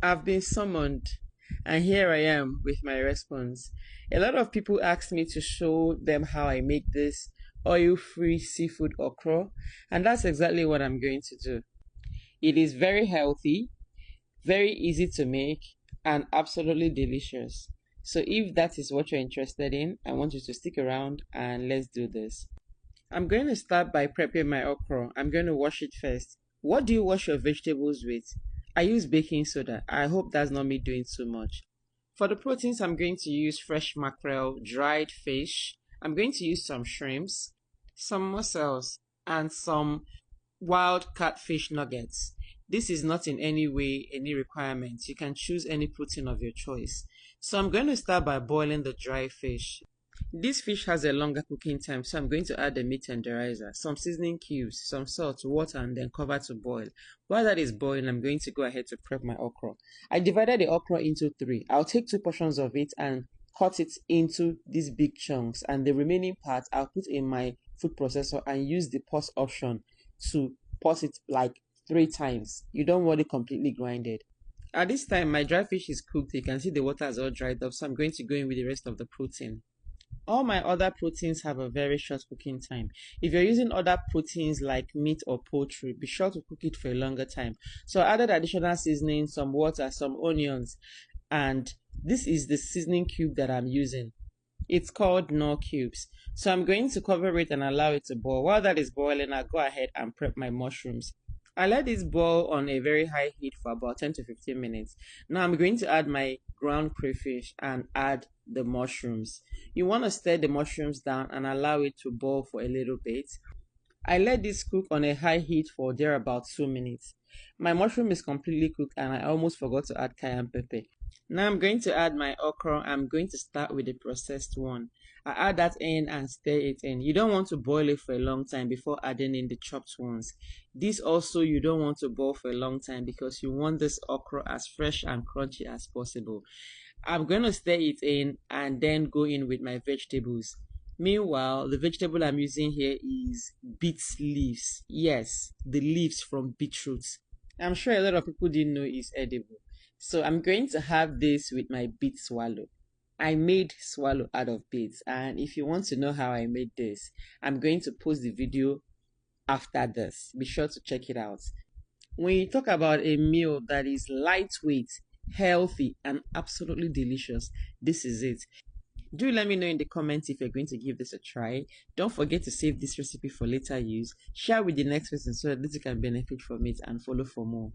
I've been summoned, and here I am with my response. A lot of people ask me to show them how I make this oil-free seafood okra, and that's exactly what I'm going to do. It is very healthy, very easy to make, and absolutely delicious. So if that is what you're interested in, I want you to stick around and let's do this. I'm going to start by prepping my okra. I'm going to wash it first. What do you wash your vegetables with? I use baking soda. I hope that's not me doing too much. For the proteins, I'm going to use fresh mackerel, dried fish. I'm going to use some shrimps, some mussels, and some wild catfish nuggets. This is not in any way any requirement. You can choose any protein of your choice. So I'm going to start by boiling the dry fish. This fish has a longer cooking time, so I'm going to add the meat tenderizer, some seasoning cubes, some salt, water, and then cover to boil. While that is boiling, I'm going to go ahead to prep my okra. I divided the okra into three. I'll take two portions of it and cut it into these big chunks, and the remaining part I'll put in my food processor and use the pulse option to pulse it like 3 times. You don't want it completely grinded. At this time, my dry fish is cooked. You can see the water has all dried up, so I'm going to go in with the rest of the protein. All my other proteins have a very short cooking time. If you're using other proteins like meat or poultry, be sure to cook it for a longer time. So I added additional seasoning, some water, some onions, and this is the seasoning cube that I'm using. It's called Knorr cubes. So I'm going to cover it and allow it to boil. While that is boiling, I'll go ahead and prep my mushrooms. I let this boil on a very high heat for about 10 to 15 minutes. Now I'm going to add my ground crayfish and add the mushrooms. You want to stir the mushrooms down and allow it to boil for a little bit. I let this cook on a high heat for there about 2 minutes. My mushroom is completely cooked and I almost forgot to add cayenne pepper. Now I'm going to add my okra. I'm going to start with the processed one. I add that in and stir it in. You don't want to boil it for a long time before adding in the chopped ones. This also you don't want to boil for a long time because you want this okra as fresh and crunchy as possible. I'm going to stir it in and then go in with my vegetables. Meanwhile, the vegetable I'm using here is beet leaves. Yes, the leaves from beetroot. I'm sure a lot of people didn't know it's edible. So I'm going to have this with my beet swallow. I made swallow out of beets, and if you want to know how I made this, I'm going to post the video after this. Be sure to check it out. When you talk about a meal that is lightweight, healthy, and absolutely delicious, this is it. Do let me know in the comments if you're going to give this a try. Don't forget to save this recipe for later use. Share with the next person so that you can benefit from it and follow for more.